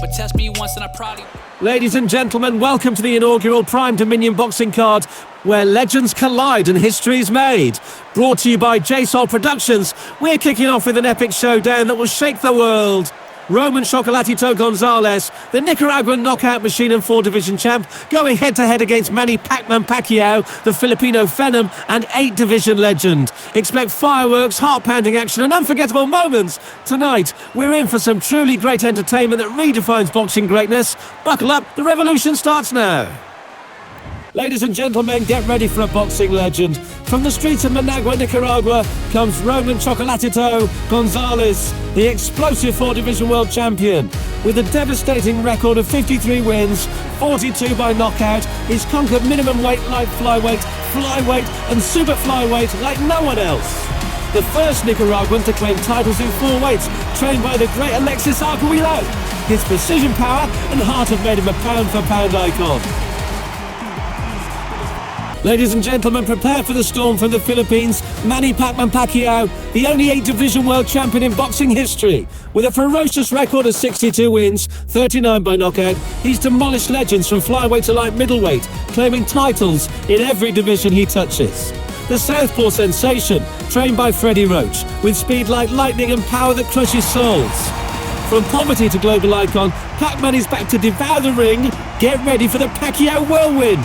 but test me once and I probably... Ladies and gentlemen, welcome to the inaugural Prime Dominion boxing card, where legends collide and history is made. Brought to you by JSOL Productions, we're kicking off with an epic showdown that will shake the world. Roman Chocolatito Gonzalez, the Nicaraguan knockout machine and 4-division champ, going head-to-head against Manny Pacquiao, the Filipino Phenom and 8-division legend. Expect fireworks, heart-pounding action and unforgettable moments. Tonight, we're in for some truly great entertainment that redefines boxing greatness. Buckle up, the revolution starts now. Ladies and gentlemen, get ready for a boxing legend. From the streets of Managua, Nicaragua, comes Roman Chocolatito Gonzalez, the explosive 4-division world champion. With a devastating record of 53 wins, 42 by knockout, he's conquered minimum weight, light flyweight, and super flyweight like no one else. The first Nicaraguan to claim titles in 4 weights, trained by the great Alexis Arguello. His precision power and heart have made him a pound-for-pound icon. Ladies and gentlemen, prepare for the storm from the Philippines. Manny Pacquiao, the only 8-division world champion in boxing history. With a ferocious record of 62 wins, 39 by knockout, he's demolished legends from flyweight to light middleweight, claiming titles in every division he touches. The Southpaw sensation, trained by Freddie Roach, with speed like lightning and power that crushes souls. From poverty to global icon, Pac-Man is back to devour the ring. Get ready for the Pacquiao whirlwind.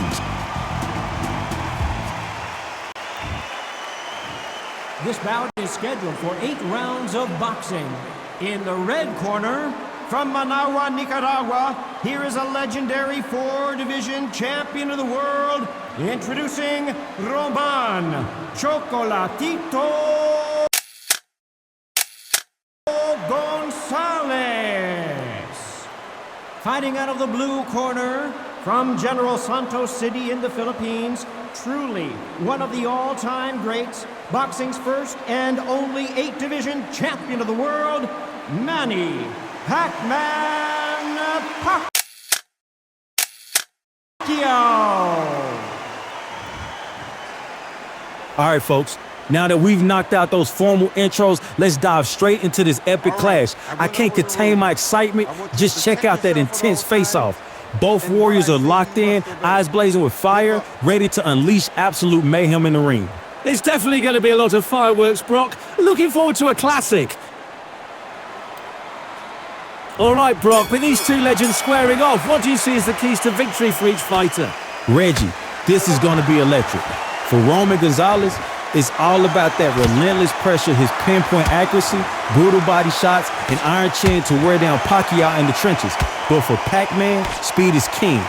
This bout is scheduled for 8 rounds of boxing. In the red corner, from Managua, Nicaragua, here is a legendary 4-division champion of the world, introducing Roman Chocolatito Gonzalez. Fighting out of the blue corner, from General Santos City in the Philippines, truly one of the all-time greats, boxing's first and only 8-division champion of the world, Manny Pacquiao. All right, folks. Now that we've knocked out those formal intros, let's dive straight into this epic clash. I can't contain my excitement. Just check out that intense face-off. Both warriors are locked in, eyes blazing with fire, ready to unleash absolute mayhem in the ring. There's definitely going to be a lot of fireworks, Brock. Looking forward to a classic. All right, Brock, with these two legends squaring off, what do you see as the keys to victory for each fighter? Reggie, this is going to be electric. For Roman Gonzalez, it's all about that relentless pressure, his pinpoint accuracy, brutal body shots, and iron chin to wear down Pacquiao in the trenches. But for Pac-Man, speed is king.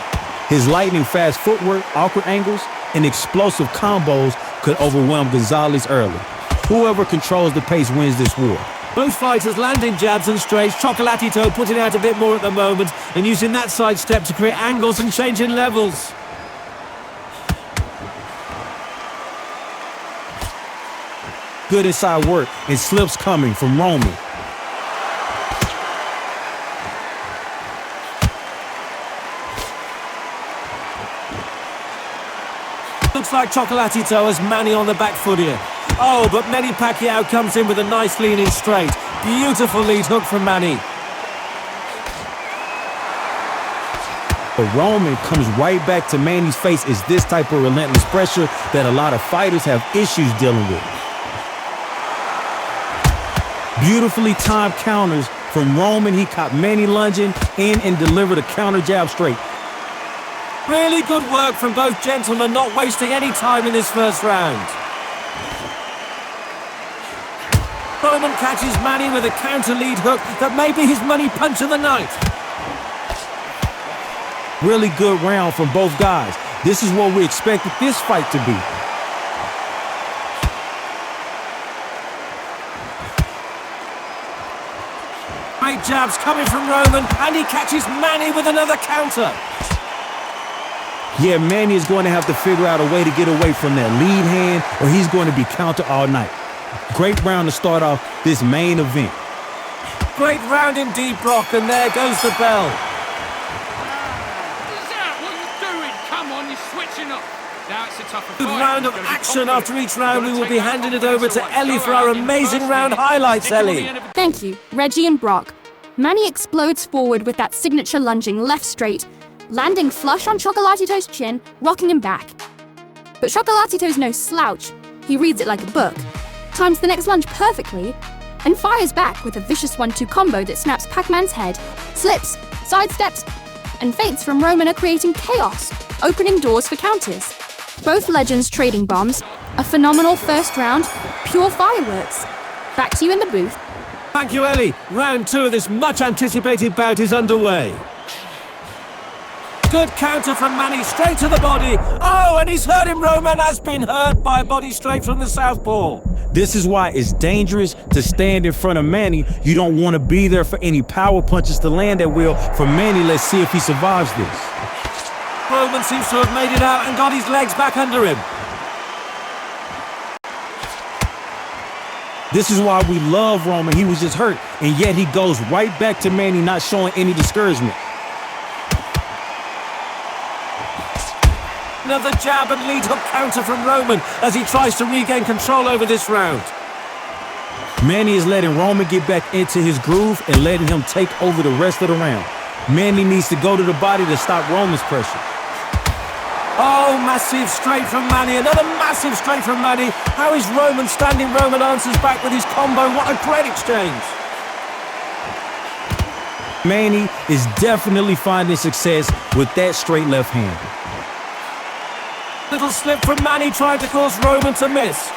His lightning fast footwork, awkward angles, and explosive combos could overwhelm Gonzalez early. Whoever controls the pace wins this war. Both fighters landing jabs and straights, Chocolatito putting out a bit more at the moment and using that sidestep to create angles and changing levels. Good inside work and slips coming from Roman. Looks like Chocolatito has Manny on the back foot here. Oh, but Manny Pacquiao comes in with a nice leaning straight. Beautiful lead hook from Manny. But Roman comes right back to Manny's face. Is this type of relentless pressure that a lot of fighters have issues dealing with. Beautifully timed counters from Roman. He caught Manny lunging in and delivered a counter jab straight. Really good work from both gentlemen, not wasting any time in this first round. Roman catches Manny with a counter lead hook that may be his money punch of the night. Really good round from both guys. This is what we expected this fight to be. Great jabs coming from Roman, and he catches Manny with another counter. Yeah, Manny is going to have to figure out a way to get away from that lead hand, or he's going to be countered all night. Great round to start off this main event. Great round indeed, Brock, and there goes the bell. Is that what you're doing? Come on, you're switching up. Now it's a tougher fight. Good round of action. After each round, we will be handing it over to Ellie for our amazing round highlights, Ellie. Thank you, Reggie and Brock. Manny explodes forward with that signature lunging left straight, landing flush on Chocolatito's chin, rocking him back. But Chocolatito's no slouch. He reads it like a book, times the next lunge perfectly, and fires back with a vicious 1-2 combo that snaps Pac-Man's head, slips, sidesteps, and feints from Roman are creating chaos, opening doors for counters. Both legends trading bombs, a phenomenal first round, pure fireworks. Back to you in the booth. Thank you, Ellie. Round 2 of this much-anticipated bout is underway. Good counter from Manny, straight to the body. Oh, and he's hurt him. Roman has been hurt by a body straight from the Southpaw. This is why it's dangerous to stand in front of Manny. You don't want to be there for any power punches to land at will. For Manny, let's see if he survives this. Roman seems to have made it out and got his legs back under him. This is why we love Roman. He was just hurt, and yet he goes right back to Manny, not showing any discouragement. Another jab and lead hook counter from Roman as he tries to regain control over this round. Manny is letting Roman get back into his groove and letting him take over the rest of the round. Manny needs to go to the body to stop Roman's pressure. Oh, massive straight from Manny. Another massive straight from Manny. How is Roman standing? Roman answers back with his combo. What a great exchange. Manny is definitely finding success with that straight left hand. Little slip from Manny trying to cause Roman to miss.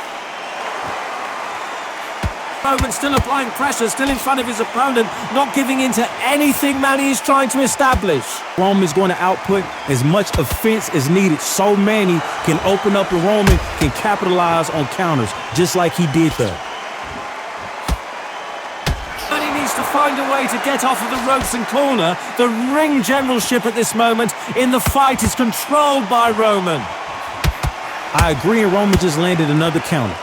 Roman still applying pressure, still in front of his opponent, not giving in to anything Manny is trying to establish. Roman's going to output as much offense as needed so Manny can open up and Roman can capitalize on counters, just like he did there. Manny needs to find a way to get off of the ropes and corner. The ring generalship at this moment in the fight is controlled by Roman. I agree, and Roman just landed another counter.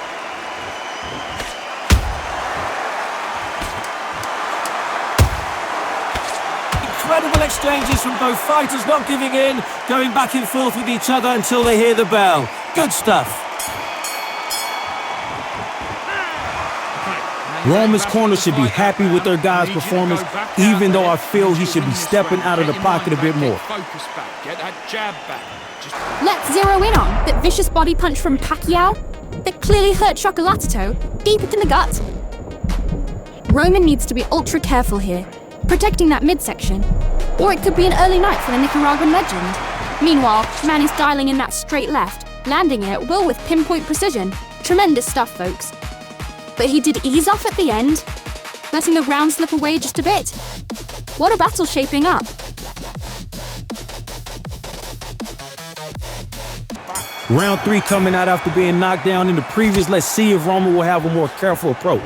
Incredible exchanges from both fighters, not giving in, going back and forth with each other until they hear the bell. Good stuff. Roman's corner should be happy with their guy's performance, even though I feel he should be stepping out of the pocket a bit more. Focus back, get that jab back. Let's zero in on that vicious body punch from Pacquiao that clearly hurt Chocolatito deep in the gut. Roman needs to be ultra careful here, protecting that midsection, or it could be an early night for the Nicaraguan legend. Meanwhile, Manny's dialing in that straight left, landing it at will with pinpoint precision. Tremendous stuff, folks. But he did ease off at the end, letting the round slip away just a bit. What a battle shaping up. Round 3 coming out after being knocked down in the previous. Let's see if Roman will have a more careful approach.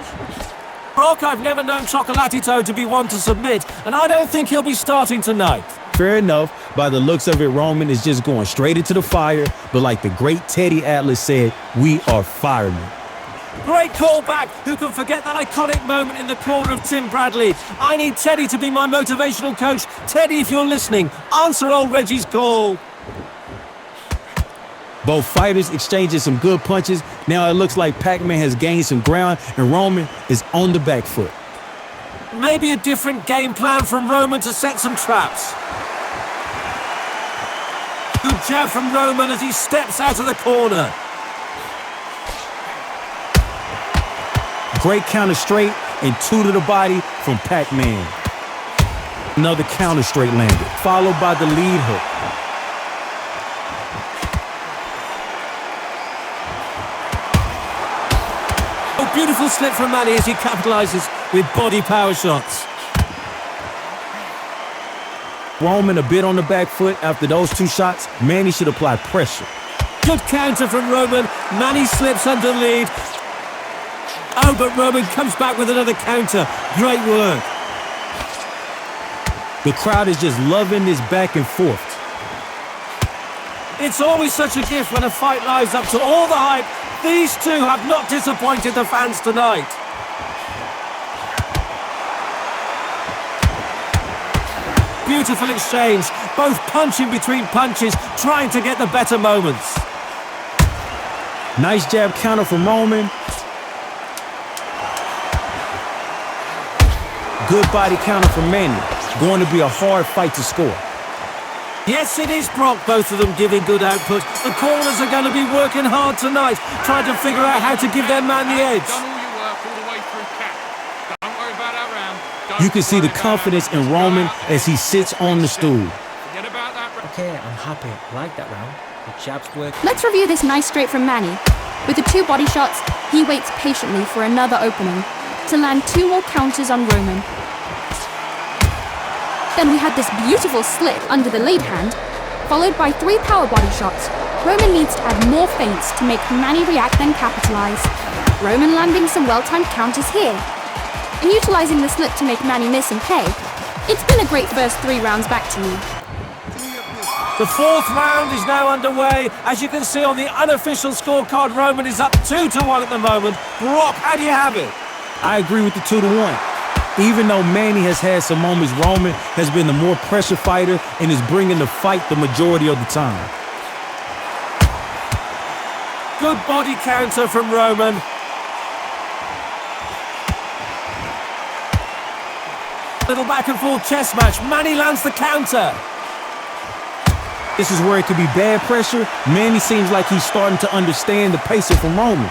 Brock, I've never known Chocolatito to be one to submit, and I don't think he'll be starting tonight. Fair enough. By the looks of it, Roman is just going straight into the fire. But like the great Teddy Atlas said, we are firemen. Great callback. Who can forget that iconic moment in the corner of Tim Bradley? I need Teddy to be my motivational coach. Teddy, if you're listening, answer old Reggie's call. Both fighters exchanging some good punches. Now it looks like Pac-Man has gained some ground and Roman is on the back foot. Maybe a different game plan from Roman to set some traps. Good jab from Roman as he steps out of the corner. Great counter straight and 2 to the body from Pac-Man. Another counter straight landed, followed by the lead hook. Beautiful slip from Manny as he capitalizes with body power shots. Roman a bit on the back foot after those 2 shots. Manny should apply pressure. Good counter from Roman. Manny slips under lead. Oh, but Roman comes back with another counter. Great work. The crowd is just loving this back and forth. It's always such a gift when a fight lives up to all the hype. These two have not disappointed the fans tonight. Beautiful exchange, both punching between punches, trying to get the better moments. Nice jab counter from Roman. Good body counter from Manny. Going to be a hard fight to score. Yes, it is, Brock. Both of them giving good output. The corners are going to be working hard tonight, trying to figure out how to give their man the edge. Done all your work all the way through, Cap. Don't worry about that round. You can see the confidence in Roman as he sits on the stool. Forget about that round. Okay, I'm happy. I like that round. The jabs work. Let's review this nice straight from Manny. With the 2 body shots, he waits patiently for another opening to land 2 more counters on Roman. Then we had this beautiful slip under the lead hand, followed by 3 power body shots. Roman needs to add more feints to make Manny react and capitalize. Roman landing some well-timed counters here. And utilizing the slip to make Manny miss and pay. It's been a great first 3 rounds back to you. The 4th round is now underway. As you can see on the unofficial scorecard, Roman is up 2-1 at the moment. Brock, how do you have it? I agree with the 2-1. Even though Manny has had some moments, Roman has been the more pressure fighter and is bringing the fight the majority of the time. Good body counter from Roman. Little back and forth chess match. Manny lands the counter. This is where it could be bad pressure. Manny seems like he's starting to understand the pacing from Roman.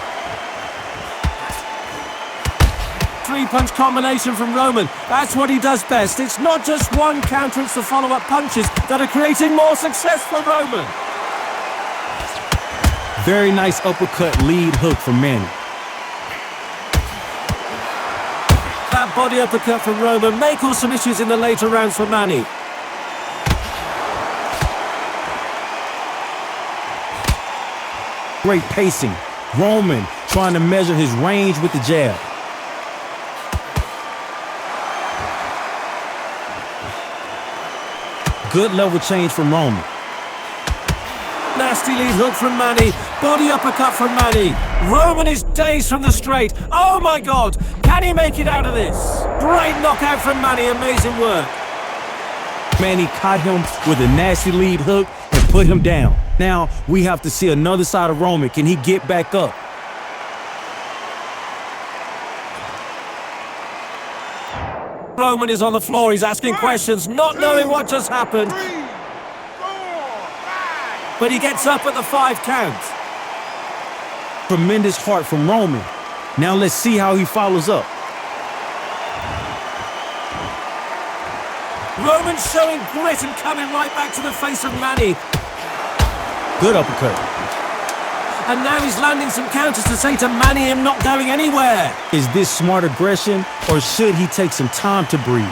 3-punch combination from Roman. That's what he does best. It's not just one counter, it's the follow-up punches that are creating more success for Roman. Very nice uppercut lead hook from Manny. That body uppercut from Roman may cause some issues in the later rounds for Manny. Great pacing. Roman trying to measure his range with the jab. Good level change from Roman. Nasty lead hook from Manny. Body uppercut from Manny. Roman is dazed from the straight. Oh my God! Can he make it out of this? Great knockout from Manny. Amazing work. Manny caught him with a nasty lead hook and put him down. Now we have to see another side of Roman. Can he get back up? Roman is on the floor. He's asking questions, not knowing what just happened. But he gets up at the 5 count. Tremendous heart from Roman. Now let's see how he follows up. Roman showing grit and coming right back to the face of Manny. Good uppercut. And now he's landing some counters to say to Manny, I'm not going anywhere. Is this smart aggression, or should he take some time to breathe?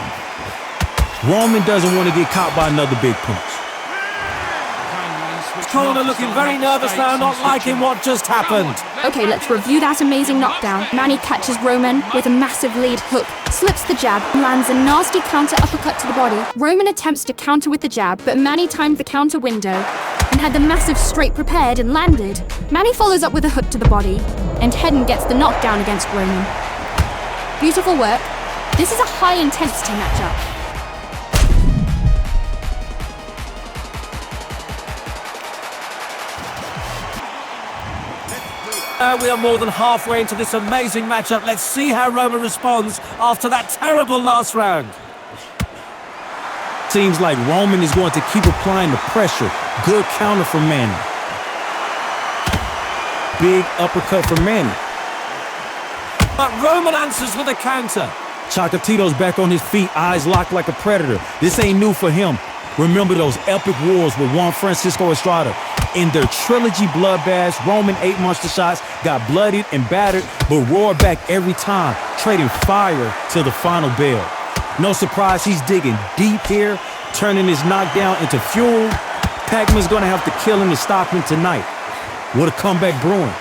Roman doesn't want to get caught by another big punch. Corner looking very nervous now, not liking what just happened. Okay, let's review that amazing knockdown. Manny catches Roman with a massive lead hook, slips the jab, and lands a nasty counter uppercut to the body. Roman attempts to counter with the jab, but Manny timed the counter window and had the massive straight prepared and landed. Manny follows up with a hook to the body, and Hedden gets the knockdown against Roman. Beautiful work. This is a high-intensity matchup. We are more than halfway into this amazing matchup. Let's see how Roman responds after that terrible last round. Seems like Roman is going to keep applying the pressure. Good counter from Manny. Big uppercut from Manny. But Roman answers with a counter. Chocolatito's back on his feet, eyes locked like a predator. This ain't new for him. Remember those epic wars with Juan Francisco Estrada. In their trilogy bloodbaths, Roman 8 monster shots, got bloodied and battered, but roared back every time, trading fire till the final bell. No surprise, he's digging deep here, turning his knockdown into fuel. Pacman's gonna have to kill him to stop him tonight. What a comeback brewing.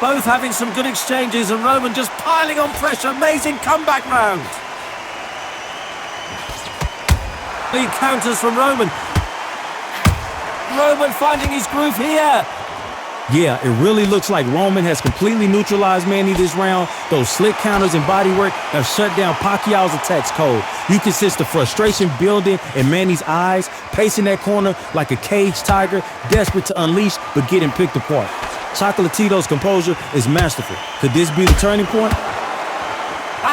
Both having some good exchanges and Roman just piling on pressure. Amazing comeback round. Big counters from Roman. Roman finding his groove here. Yeah, it really looks like Roman has completely neutralized Manny this round. Those slick counters and bodywork have shut down Pacquiao's attacks cold. You can sense the frustration building in Manny's eyes, pacing that corner like a caged tiger, desperate to unleash but getting picked apart. Chocolatito's composure is masterful. Could this be the turning point?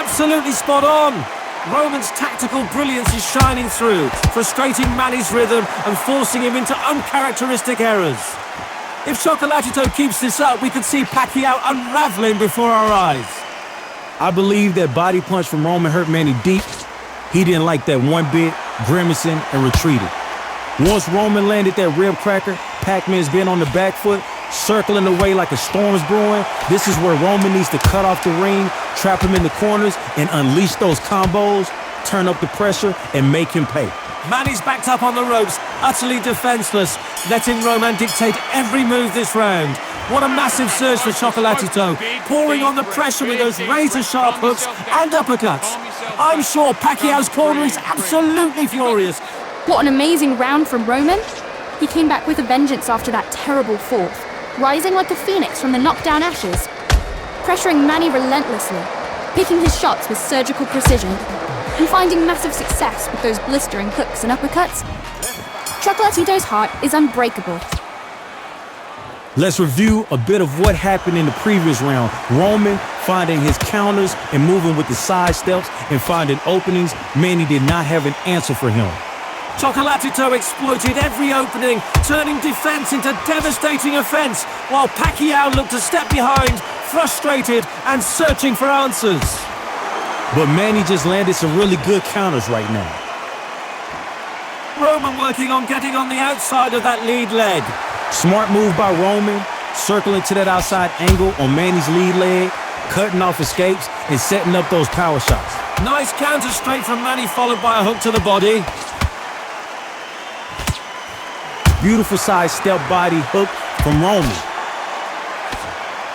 Absolutely spot on. Roman's tactical brilliance is shining through, frustrating Manny's rhythm and forcing him into uncharacteristic errors. If Chocolatito keeps this up, we could see Pacquiao unraveling before our eyes. I believe that body punch from Roman hurt Manny deep. He didn't like that one bit, grimacing and retreated. Once Roman landed that rib cracker, Pac-Man's been on the back foot, circling away like a storm's brewing. This is where Roman needs to cut off the ring, trap him in the corners, and unleash those combos, turn up the pressure, and make him pay. Manny's backed up on the ropes, utterly defenseless, letting Roman dictate every move this round. What a massive surge for Chocolatito, pouring on the pressure with those razor-sharp hooks and uppercuts. I'm sure Pacquiao's corner is absolutely furious. What an amazing round from Roman. He came back with a vengeance after that terrible fourth, rising like a phoenix from the knockdown ashes, pressuring Manny relentlessly, picking his shots with surgical precision, and finding massive success with those blistering hooks and uppercuts. Chocolatito's heart is unbreakable. Let's review a bit of what happened in the previous round. Roman finding his counters and moving with the side steps and finding openings. Manny did not have an answer for him. Chocolatito exploited every opening, turning defense into devastating offense, while Pacquiao looked a step behind, frustrated and searching for answers. But Manny just landed some really good counters right now. Roman working on getting on the outside of that lead leg. Smart move by Roman, circling to that outside angle on Manny's lead leg, cutting off escapes and setting up those power shots. Nice counter straight from Manny, followed by a hook to the body. Beautiful side step body hook from Roman.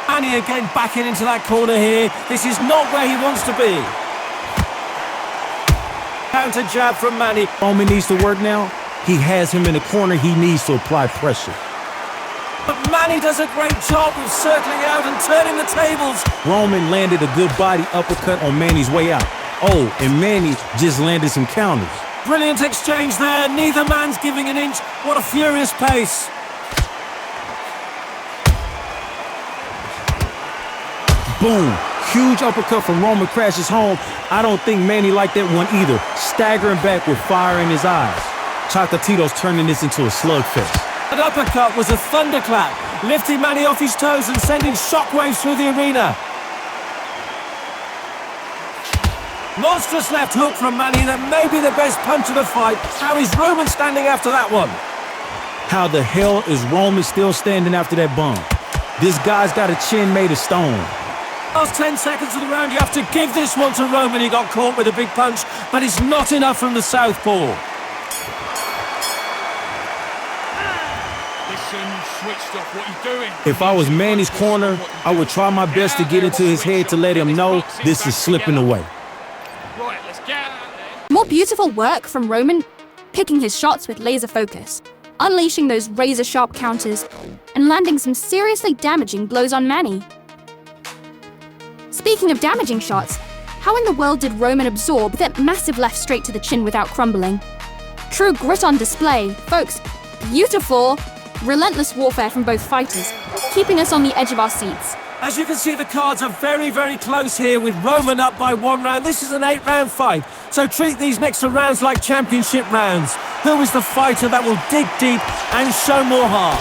Manny again backing into that corner here. This is not where he wants to be. Counter jab from Manny. Roman needs to work now. He has him in the corner. He needs to apply pressure. But Manny does a great job of circling out and turning the tables. Roman landed a good body uppercut on Manny's way out. Oh, and Manny just landed some counters. Brilliant exchange there. Neither man's giving an inch. What a furious pace. Boom. Huge uppercut from Roman crashes home. I don't think Manny liked that one either. Staggering back with fire in his eyes. Chocolatito's turning this into a slugfest. That uppercut was a thunderclap, lifting Manny off his toes and sending shockwaves through the arena. Monstrous left hook from Manny that may be the best punch of the fight. How is Roman standing after that one? How the hell is Roman still standing after that bomb? This guy's got a chin made of stone. Last 10 seconds of the round, you have to give this one to Roman. He got caught with a big punch, but it's not enough from the Southpaw. Switched off. What you doing? If I was Manny's corner, I would try my best to get into his head to let him know this is slipping away. Right, let's get out there. More beautiful work from Roman, picking his shots with laser focus, unleashing those razor-sharp counters, and landing some seriously damaging blows on Manny. Speaking of damaging shots, how in the world did Roman absorb that massive left straight to the chin without crumbling? True grit on display, folks. Beautiful, relentless warfare from both fighters, keeping us on the edge of our seats. As you can see, the cards are very, very close here with Roman up by 1 round. This is an 8-round fight, so treat these next rounds like championship rounds. Who is the fighter that will dig deep and show more heart?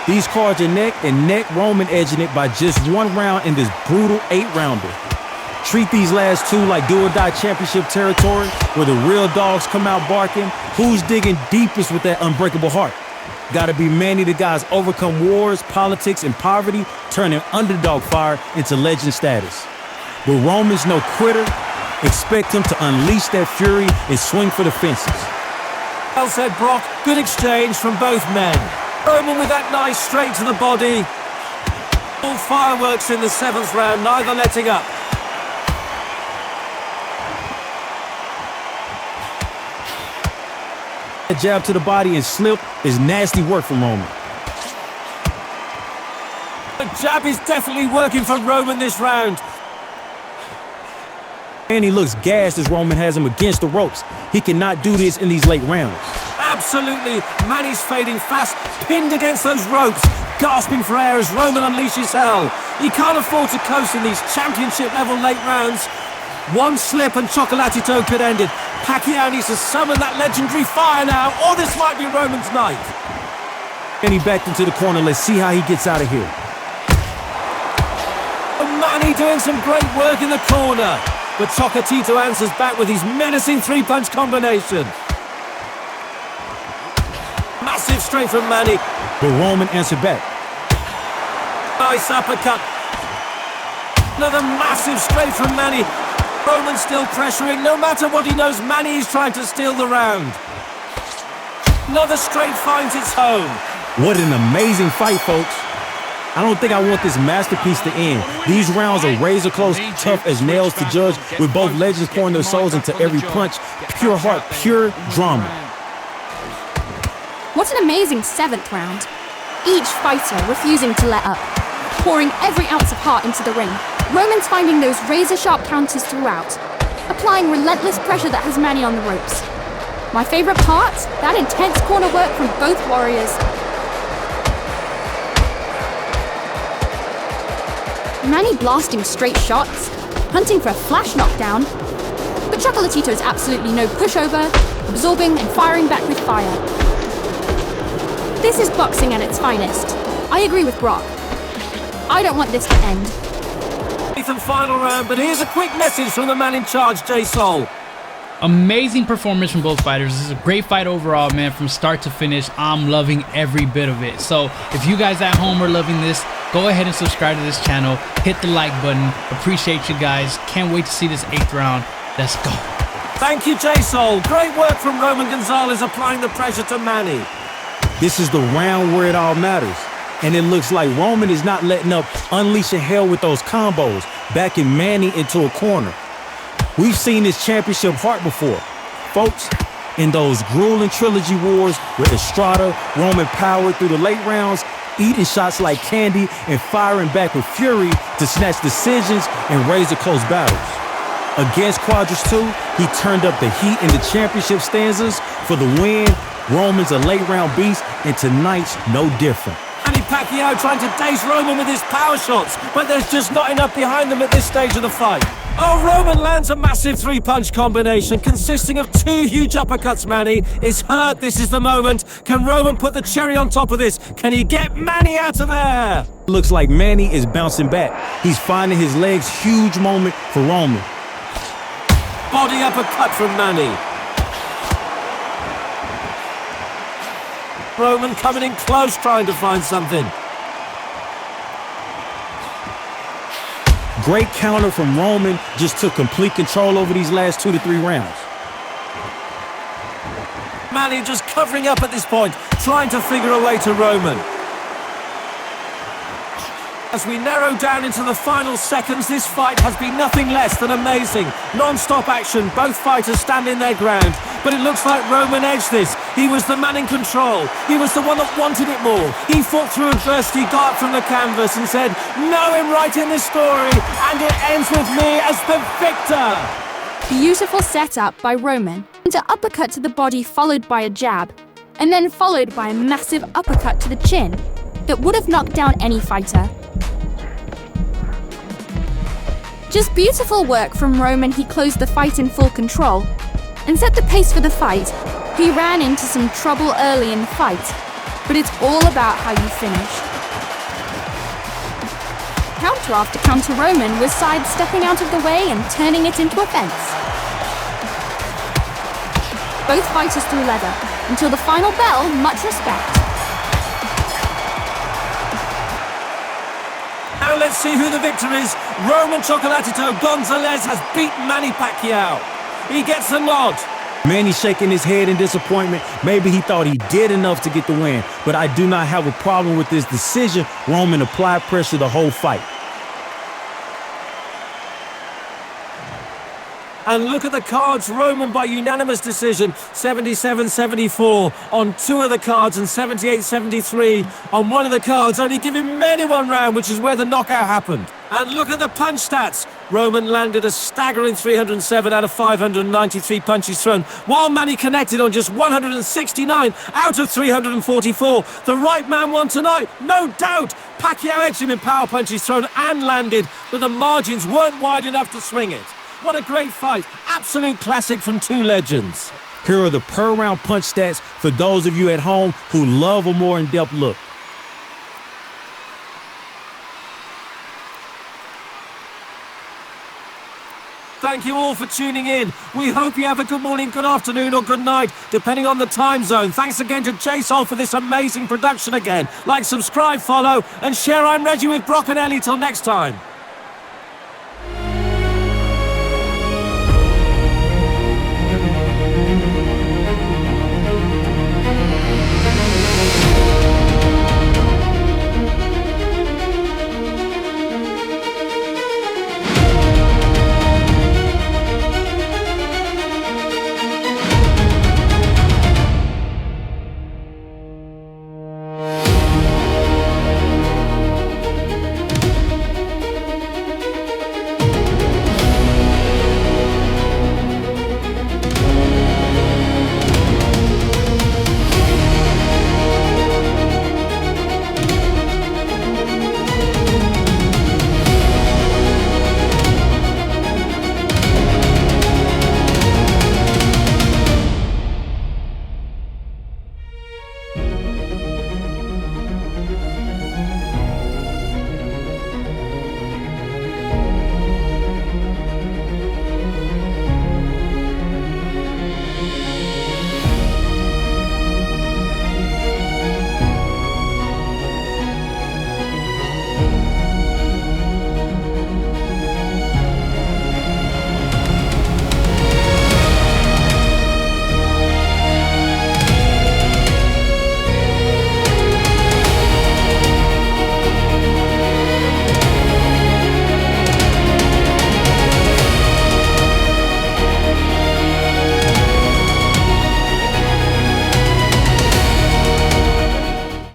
These cards are neck and neck, Roman edging it by just 1 round in this brutal 8-rounder. Treat these last 2 like do-or-die championship territory where the real dogs come out barking. Who's digging deepest with that unbreakable heart? Gotta be Manny the guy's overcome wars, politics, and poverty, turning underdog fire into legend status. But Roman's no quitter. Expect him to unleash that fury and swing for the fences. Well said, Brock. Good exchange from both men. Roman with that nice straight to the body. All fireworks in the 7th round, neither letting up. A jab to the body and slip is nasty work from Roman. The jab is definitely working for Roman this round. And he looks gassed as Roman has him against the ropes. He cannot do this in these late rounds. Absolutely. Manny's fading fast, pinned against those ropes. gasping for air as Roman unleashes hell. He can't afford to coast in these championship-level late rounds. One slip and Chocolatito could end it. Pacquiao needs to summon that legendary fire now, or this might be Roman's night. And he backed into the corner. Let's see how he gets out of here. Manny doing some great work in the corner. But Chocolatito answers back with his menacing three-punch combination. Massive straight from Manny. But Roman answered back. Nice uppercut. Another massive straight from Manny. Roman still pressuring. No matter what he knows, Manny is trying to steal the round. Another straight finds its home. What an amazing fight, folks. I don't think I want this masterpiece to end. These rounds are razor close, tough as nails to judge, with both legends pouring their souls into every punch. Pure heart, pure drama. What an amazing 7th round. Each fighter refusing to let up, pouring every ounce of heart into the ring. Roman's finding those razor-sharp counters throughout, applying relentless pressure that has Manny on the ropes. My favorite part? That intense corner work from both warriors. Manny blasting straight shots, hunting for a flash knockdown. But Chocolatito is absolutely no pushover, absorbing and firing back with fire. This is boxing at its finest. I agree with Brock. I don't want this to end. 8th and final round, but here's a quick message from the man in charge, J-Sol. Amazing performance from both fighters. This is a great fight overall, man, from start to finish. I'm loving every bit of it. So if you guys at home are loving this, go ahead and subscribe to this channel. Hit the like button. Appreciate you guys. Can't wait to see this 8th round. Let's go. Thank you, J-Sol. Great work from Roman Gonzalez applying the pressure to Manny. This is the round where it all matters. And it looks like Roman is not letting up, unleashing hell with those combos, backing Manny into a corner. We've seen this championship heart before. Folks, in those grueling trilogy wars with Estrada, Roman powered through the late rounds, eating shots like candy and firing back with fury to snatch decisions and razor-close battles. Against Quadras 2, he turned up the heat in the championship stanzas for the win. Roman's a late-round beast, and tonight's no different. Manny Pacquiao trying to daze Roman with his power shots, but there's just not enough behind them at this stage of the fight. Oh, Roman lands a massive three-punch combination consisting of 2 huge uppercuts. Manny is hurt. This is the moment. Can Roman put the cherry on top of this? Can he get Manny out of there? Looks like Manny is bouncing back. He's finding his legs. Huge moment for Roman. Body uppercut from Manny. Roman coming in close, trying to find something. Great counter from Roman, just took complete control over these last 2 to 3 rounds. Manny just covering up at this point, trying to figure a way to Roman. As we narrow down into the final seconds, this fight has been nothing less than amazing. Non-stop action, both fighters standing their ground. But it looks like Roman edged this. He was the man in control. He was the one that wanted it more. He fought through adversity, got up from the canvas and said, "No, I'm writing this story, and it ends with me as the victor." Beautiful setup by Roman. An uppercut to the body followed by a jab, and then followed by a massive uppercut to the chin that would have knocked down any fighter. Just beautiful work from Roman. He closed the fight in full control and set the pace for the fight. He ran into some trouble early in the fight, but it's all about how you finish. Counter after counter, Roman was sidestepping out of the way and turning it into a fence. Both fighters threw leather until the final bell. Much respect. Now let's see who the victor is. Roman Chocolatito Gonzalez has beaten Manny Pacquiao. He gets the nod. Manny shaking his head in disappointment. Maybe he thought he did enough to get the win, but I do not have a problem with this decision. Roman applied pressure the whole fight. And look at the cards. Roman by unanimous decision, 77-74 on 2 of the cards and 78-73 on 1 of the cards, only giving many 1 round, which is where the knockout happened. And look at the punch stats. Roman landed a staggering 307 out of 593 punches thrown, while Manny connected on just 169 out of 344. The right man won tonight, no doubt. Pacquiao edged him in power punches thrown and landed, but the margins weren't wide enough to swing it. What a great fight. Absolute classic from 2 legends. Here are the per round punch stats for those of you at home who love a more in-depth look. Thank you all for tuning in. We hope you have a good morning, good afternoon, or good night, depending on the time zone. Thanks again to Jason for this amazing production again. Like, subscribe, follow, and share. I'm Reggie with Brock and Ellie. Till next time.